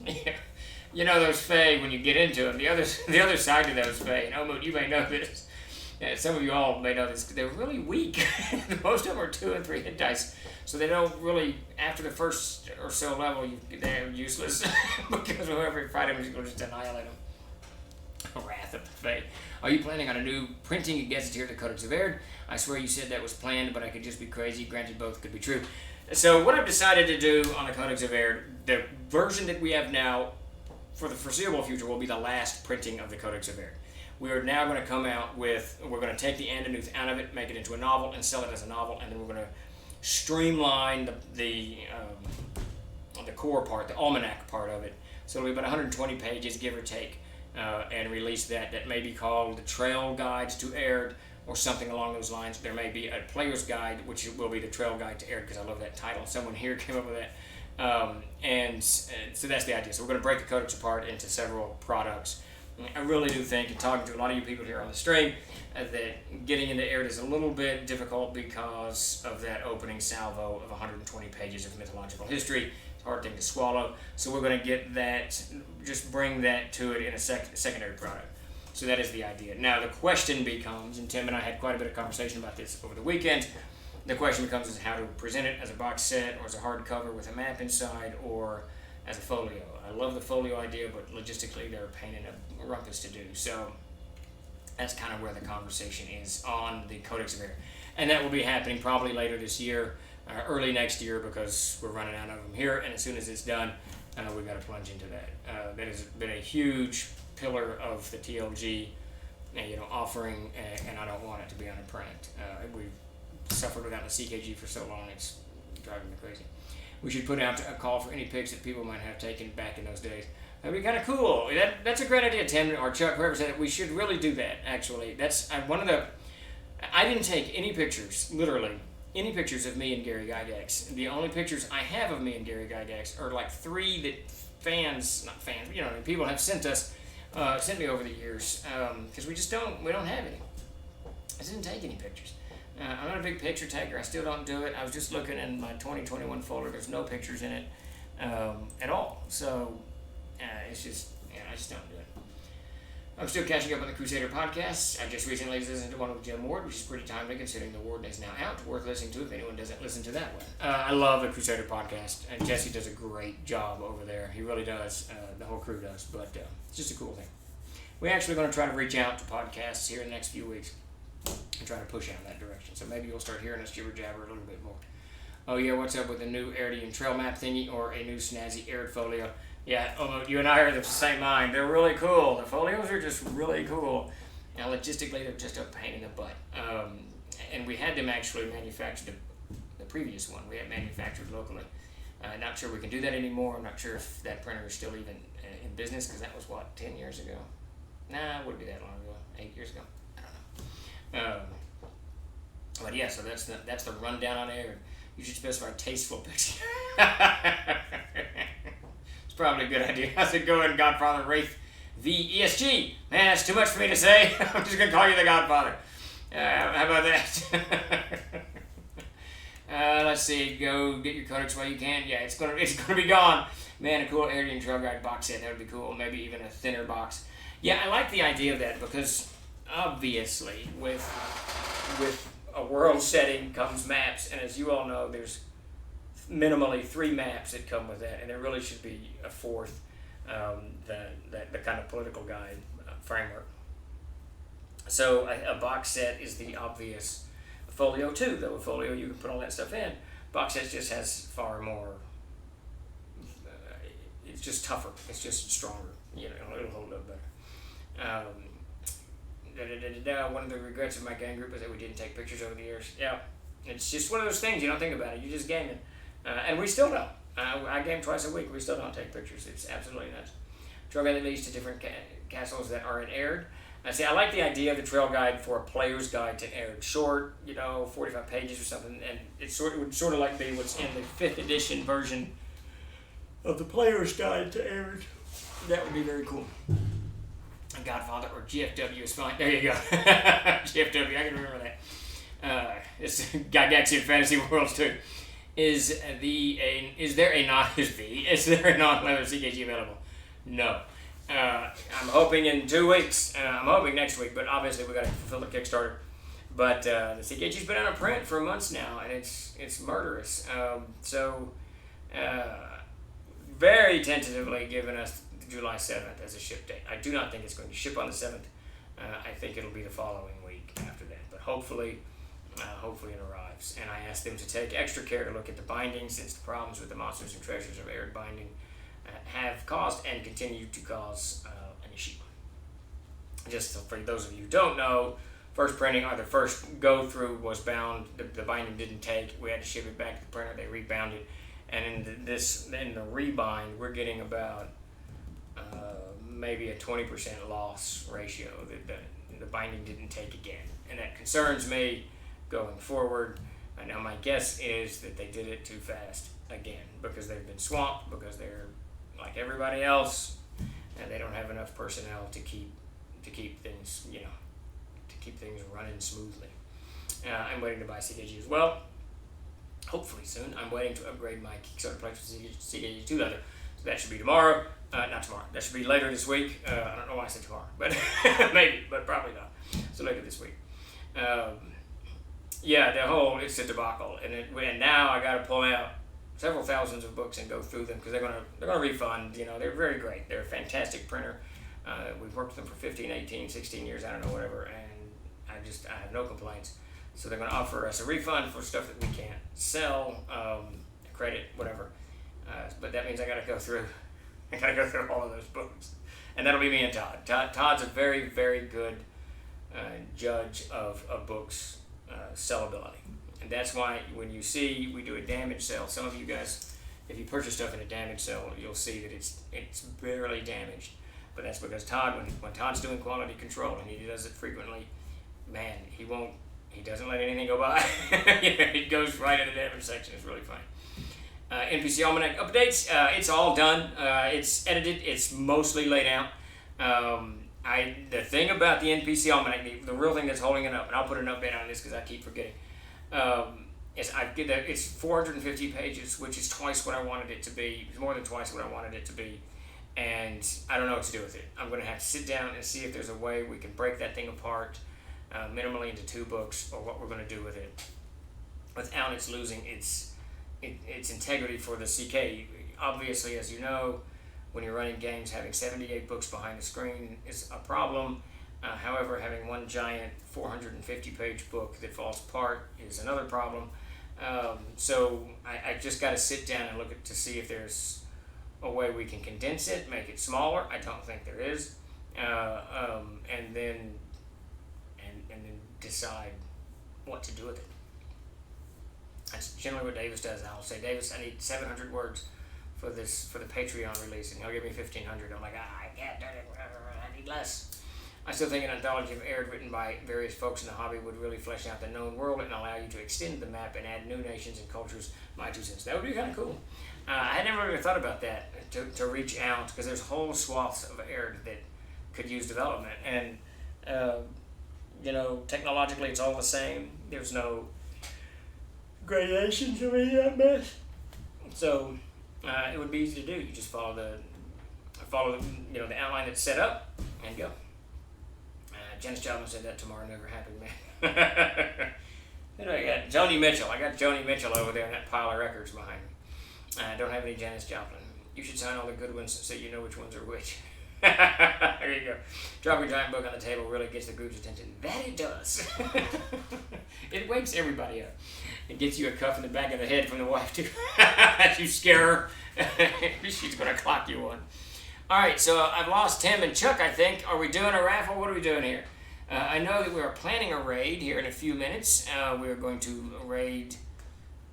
Yeah. Those Fae, when you get into them, the other side of those Fae, and Omud, you may know this, some of you all may know this, they're really weak. Most of them are 2 and 3 hit dice, so they don't really, after the first or so level, they're useless, because whoever you fight them is going to just annihilate them. Wrath of the Fae. Are you planning on a new printing and gazetteer, the Codex of Air? I swear you said that was planned, but I could just be crazy. Granted, both could be true. So what I've decided to do on the Codex of Air, the version that we have now, for the foreseeable future, will be the last printing of the Codex of Air. We are now going to come out with, we're going to take the Andanuth out of it, make it into a novel, and sell it as a novel, and then we're going to streamline the core part, the almanac part of it. So it'll be about 120 pages, give or take, and release that. That may be called the Trail Guides to Air, or something along those lines. There may be a Player's Guide, which will be the Trail Guide to Air, because I love that title. Someone here came up with that. So that's the idea. So we're going to break the Codex apart into several products. I really do think, and talking to a lot of you people here on the stream, that getting into Air is a little bit difficult because of that opening salvo of 120 pages of mythological history. It's a hard thing to swallow. So we're going to get that, just bring that to it in a secondary product. So that is the idea. Now the question becomes, and Tim and I had quite a bit of conversation about this over the weekend, the question becomes is how to present it as a box set, or as a hardcover with a map inside, or as a folio. I love the folio idea, but logistically they're a pain in a rumpus to do. So that's kind of where the conversation is on the Codex of Air. and that will be happening probably later this year, early next year, because we're running out of them here, and as soon as it's done, we've got to plunge into that. That has been a huge pillar of the TLG, offering, and I don't want it to be on a print. We've suffered without the CKG for so long, it's driving me crazy. We should put out a call for any pics that people might have taken back in those days. That'd be kind of cool. That's a great idea, Tim, or Chuck, whoever said it. We should really do that, actually. That's one of the... I didn't take any pictures, literally, any pictures of me and Gary Gygax. The only pictures I have of me and Gary Gygax are like 3 that people have sent me over the years, because we don't have any. I didn't take any pictures. I'm not a big picture taker. I still don't do it. I was just looking in my 2021 folder. There's no pictures in it at all. So it's just, I just don't do it. I'm still catching up on the Crusader podcasts. I just recently listened to one with Jim Ward, which is pretty timely considering the Warden is now out. Worth listening to if anyone doesn't listen to that one. I love the Crusader podcast, and Jesse does a great job over there. He really does. The whole crew does, but it's just a cool thing. We're actually going to try to reach out to podcasts here in the next few weeks and try to push out in that direction. So maybe you'll start hearing us jibber jabber a little bit more. Oh yeah, what's up with the new Airidian trail map thingy or a new snazzy Arid folio? Yeah, although you and I are of the same mind. They're really cool. The folios are just really cool. Now, logistically, they're just a pain in the butt. And we had them actually manufactured, the previous one, we had manufactured locally. Not sure we can do that anymore. I'm not sure if that printer is still even in business, because that was, 10 years ago? Nah, it wouldn't be that long ago. 8 years ago? I don't know. But yeah, so that's the rundown on Air. You should specify tasteful pictures. Probably a good idea. How's it going, Godfather Wraith v ESG? Man, that's too much for me to say. I'm just going to call you the Godfather. How about that? Let's see. Go get your Codex while you can. Yeah, it's gonna be gone. Man, a cool Airidian Trail Guide box set. That would be cool. Maybe even a thinner box. Yeah, I like the idea of that because obviously with a world setting comes maps, and as you all know, there's minimally 3 maps that come with that, and there really should be a 4th, the kind of political guide framework. So a box set is the obvious folio too, though a folio you can put all that stuff in. Box set just has far more, it's just tougher, it's just stronger, it'll hold up better. One of the regrets of my gang group is that we didn't take pictures over the years. Yeah, it's just one of those things, you don't think about it, you just game it. And we still don't. I game twice a week. We still don't take pictures. It's absolutely nuts. Trail guide that leads to different castles that are in Arid. I like the idea of the trail guide for a player's guide to Arid. Short, 45 pages or something, and it would sort of like be what's in the 5th edition version of the player's guide to Arid. That would be very cool. Godfather or GFW is fine. There you go. GFW, I can remember that. It's Gygaxian Fantasy Worlds too. Is there a non-leather CKG available? No. I'm hoping in 2 weeks. I'm hoping next week, but obviously we got to fulfill the Kickstarter. But the CKG's been out of print for months now, and it's murderous. Very tentatively giving us July 7th as a ship date. I do not think it's going to ship on the 7th. I think it'll be the following week after that. But hopefully it arrives. And I asked them to take extra care to look at the binding, since the problems with the Monsters and Treasures of Arid binding have caused and continue to cause an issue. Just for those of you who don't know, first printing or the first go through was bound. The binding didn't take. We had to ship it back to the printer. They rebound it, and in the rebind, we're getting about maybe a 20% loss ratio. The binding didn't take again, and that concerns me going forward. I know my guess is that they did it too fast again, because they've been swamped, because they're like everybody else, and they don't have enough personnel to keep things, to keep things running smoothly. I'm waiting to buy CKG as well, hopefully soon. I'm waiting to upgrade my Kickstarter plates with CKG 2 leather, so that should be tomorrow. Not tomorrow, that should be later this week. I don't know why I said tomorrow, but maybe, but probably not. So later this week. It's a debacle, and now I got to pull out several thousands of books and go through them, because they're gonna refund. They're very great. They're a fantastic printer. We've worked with them for 15, 18, 16 years. I don't know, whatever, and I have no complaints. So they're going to offer us a refund for stuff that we can't sell, credit, whatever. But that means I got to go through all of those books, and that'll be me and Todd. Todd's a very, very good judge of books sellability, and that's why when you see we do a damage sale, some of you guys, if you purchase stuff in a damage sale, you'll see that it's barely damaged. But that's because Todd, when Todd's doing quality control, and he does it frequently, man, he doesn't let anything go by. He goes right in the damage section. It's really funny. NPC Almanac updates. It's all done. It's edited. It's mostly laid out. The thing about the NPC Almanac, the real thing that's holding it up, and I'll put an update on this because I keep forgetting, is it's 450 pages, which is twice what I wanted it to be. It's more than twice what I wanted it to be. And I don't know what to do with it. I'm going to have to sit down and see if there's a way we can break that thing apart minimally into 2 books, or what we're going to do with it without it losing its integrity for the CK. Obviously, as you know, when you're running games, having 78 books behind the screen is a problem. However, having one giant 450-page book that falls apart is another problem. So I just got to sit down and look to see if there's a way we can condense it, make it smaller. I don't think there is, and then decide what to do with it. That's generally what Davis does. I'll say, Davis, I need 700 words for the Patreon release, and he'll give me 1,500. I'm like, I can't do it. I need less. I still think an anthology of Air written by various folks in the hobby would really flesh out the known world and allow you to extend the map and add new nations and cultures. My 2 cents. That would be kind of cool. I had never really thought about that, to reach out, because there's whole swaths of Air that could use development, and technologically it's all the same. There's no gradations of any of that mess. So it would be easy to do. You just follow the the outline that's set up and go. Janis Joplin said that tomorrow never happened, man. Who do I got? Joni Mitchell. I got Joni Mitchell over there in that pile of records behind me. I don't have any Janis Joplin. You should sign all the good ones so you know which ones are which. There you go. Dropping a giant book on the table really gets the group's attention. That it does. It wakes everybody up. It gets you a cuff in the back of the head from the wife, too. As you scare her. She's going to clock you one. All right, so I've lost Tim and Chuck, I think. Are we doing a raffle? What are we doing here? I know that we are planning a raid here in a few minutes. We are going to raid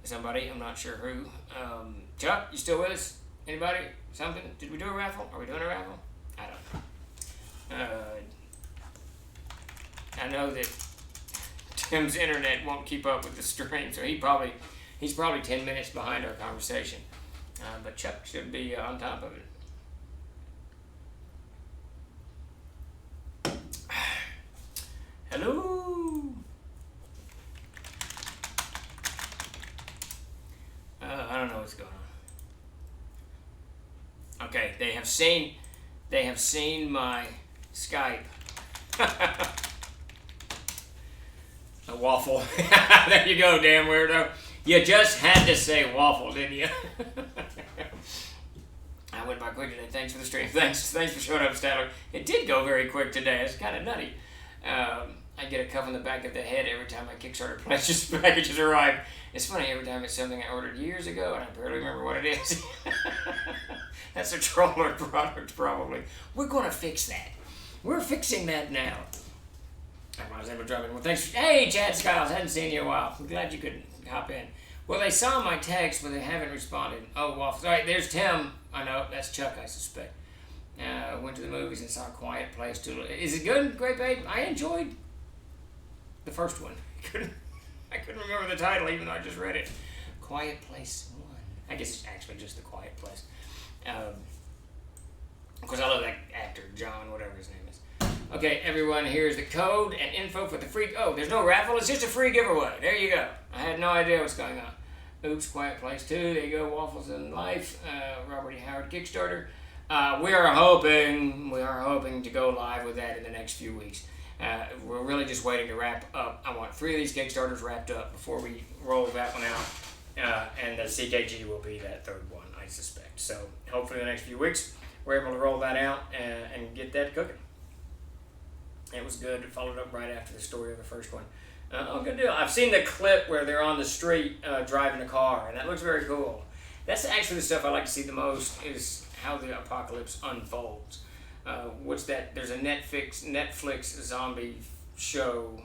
somebody. I'm not sure who. Chuck, you still with us? Anybody? Something? Did we do a raffle? Are we doing a raffle? I don't know. I know that Tim's internet won't keep up with the stream, so he's probably 10 minutes behind our conversation. But Chuck should be on top of it. Hello. I don't know what's going on. Okay, they have seen my Skype. A waffle. There you go, damn weirdo. You just had to say waffle, didn't you? I went by quick today. Thanks for the stream. Thanks for showing up, Statler. It did go very quick today. It's kind of nutty. I get a cuff in the back of the head every time my Kickstarter packages arrive. It's funny, every time it's something I ordered years ago and I barely remember what it is. That's a troller product, probably. We're going to fix that. We're fixing that now. I was able to drop in. Well, thanks. Hey, Chad Skiles. Hadn't seen you in a while. I'm glad you could hop in. Well, they saw my text, but they haven't responded. Oh, Waffles. All right, there's Tim. I know. That's Chuck, I suspect. Went to the movies and saw a Quiet Place too. Is it good, Great Babe? I enjoyed the first one. I couldn't remember the title, even though I just read it. Quiet Place 1. I guess it's actually just The Quiet Place. Of course, I love that actor, John, whatever his name is. Okay, everyone, here's the code and info for the free... Oh, there's no raffle. It's just a free giveaway. There you go. I had no idea what's going on. Oops, Quiet Place 2. There you go, Waffles in Life. Robert E. Howard Kickstarter. We are hoping to go live with that in the next few weeks. We're really just waiting to wrap up. I want 3 of these Kickstarters wrapped up before we roll that one out. And the CKG will be that 3rd one, I suspect. So hopefully in the next few weeks, we're able to roll that out and get that cooking. It was good. It followed up right after the story of the first one. Oh, good deal. I've seen the clip where they're on the street driving a car, and that looks very cool. That's actually the stuff I like to see the most, is how the apocalypse unfolds. What's that? There's a Netflix zombie show,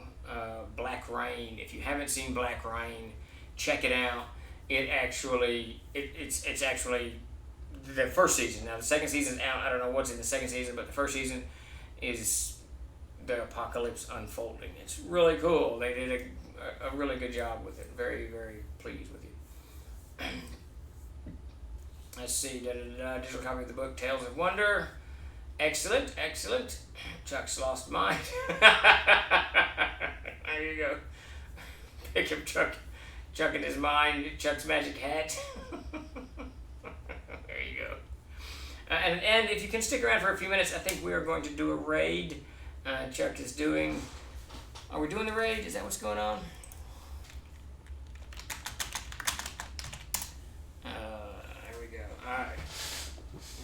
Black Rain. If you haven't seen Black Rain, check it out. It's actually the first season. Now the second season's out. I don't know what's in the second season, but the first season is the apocalypse unfolding. It's really cool. They did a really good job with it. Very, very pleased with you. Let's see. Digital copy of the book, Tales of Wonder. Excellent, excellent. Chuck's lost mine. There you go. Pick up Chuck in his mind. Chuck's magic hat. There you go. And if you can stick around for a few minutes, I think we are going to do a raid. Chuck is doing... Are we doing the raid? Is that what's going on? There we go. Alright.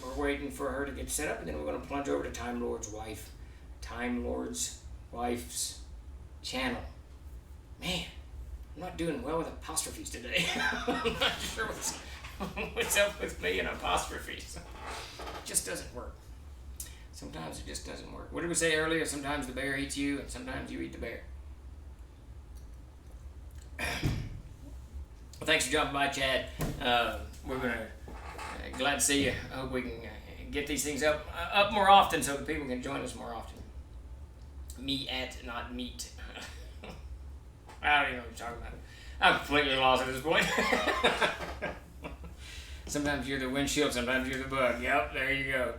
We're waiting for her to get set up, and then we're going to plunge over to Time Lord's wife's channel. Man, I'm not doing well with apostrophes today. I'm not sure what's up with me and apostrophes. It just doesn't work. Sometimes it just doesn't work. What did we say earlier? Sometimes the bear eats you, and sometimes you eat the bear. Well, thanks for jumping by, Chad. We're going to... glad to see you. I hope we can get these things up more often so that people can join us more often. Not meat. I don't even know what you're talking about. I'm completely lost at this point. Sometimes you're the windshield, sometimes you're the bug. Yep, there you go.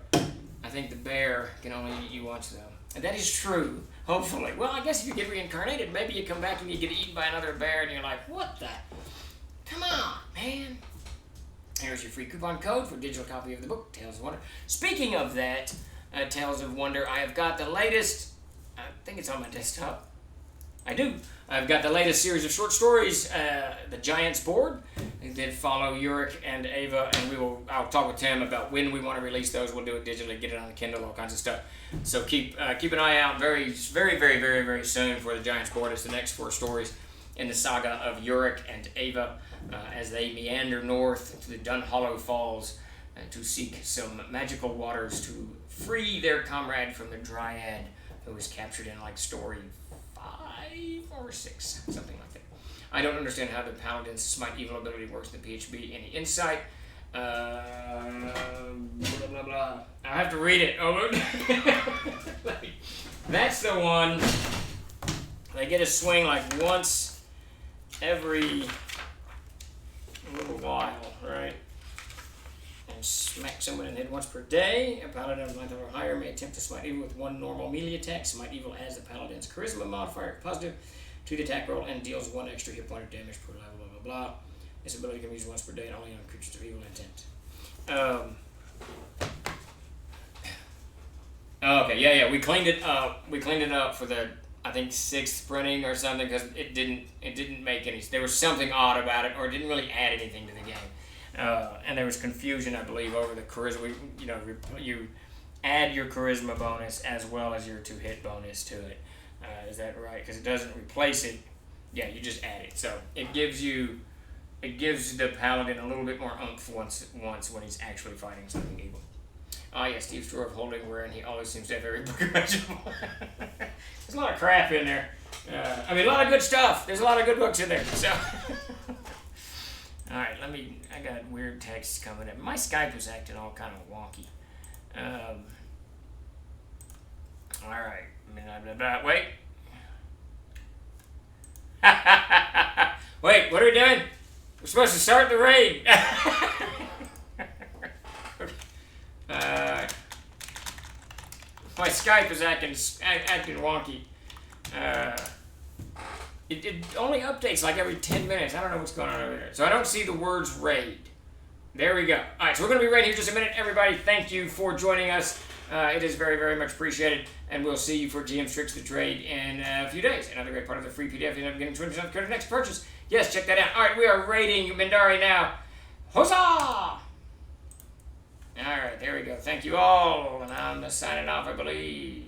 I think the bear can only eat you once, though. And that is true, hopefully. Well, I guess if you get reincarnated, maybe you come back and you get eaten by another bear and you're like, what the? Come on, man. Here's your free coupon code for a digital copy of the book, Tales of Wonder. Speaking of that, Tales of Wonder, I have got the latest, I think it's on my desktop. I do. I've got the latest series of short stories, The Giant's Board. I did follow Uric and Ava, and I'll talk with Tim about when we want to release those. We'll do it digitally, get it on the Kindle, all kinds of stuff. So keep an eye out very, very, very, very, very soon for The Giant's Board. It's the next 4 stories in the saga of Uric and Ava as they meander north to the Dunhollow Falls to seek some magical waters to free their comrade from the Dryad, who was captured in like story 5 or 6, something like that. I don't understand how the Paladin's Smite Evil ability works in the PHB. Any insight? Blah, blah, blah. I'll have to read it. Oh, that's the one. They get a swing like once every little while, right? And smack someone in the head once per day. A paladin of 9th or higher may attempt to smite evil with 1 normal melee attack. Smite evil adds the paladin's charisma modifier positive to the attack roll and deals 1 extra hit point of damage per level, blah, blah, blah. This ability can be used once per day and only on creatures of evil intent. Okay, yeah, we cleaned it up. We cleaned it up for the, I think, 6th printing or something, because it didn't make any. There was something odd about it, or it didn't really add anything to the game. And there was confusion, I believe, over the charisma. You add your charisma bonus as well as your 2-hit bonus to it. Is that right? Because it doesn't replace it. Yeah, you just add it. So it gives the paladin a little bit more oomph once when he's actually fighting something evil. Oh yeah, Steve's drawer of holding where, and he always seems to have every book imaginable. There's a lot of crap in there. A lot of good stuff. There's a lot of good books in there. So, all right, I got weird texts coming in. My Skype was acting all kind of wonky. All right, wait. Wait, what are we doing? We're supposed to start the raid. My Skype is acting wonky. It only updates like every 10 minutes. I don't know what's going on over there. So I don't see the words raid. There we go. All right, so we're going to be raiding here just a minute. Everybody, thank you for joining us. It is very, very much appreciated. And we'll see you for GM's Tricks of the Trade in a few days. Another great part of the free PDF. You end up getting 20% credit next purchase. Yes, check that out. All right, we are raiding Mindari now. Huzzah! All right, there we go. Thank you all. And I'm signing off, I believe.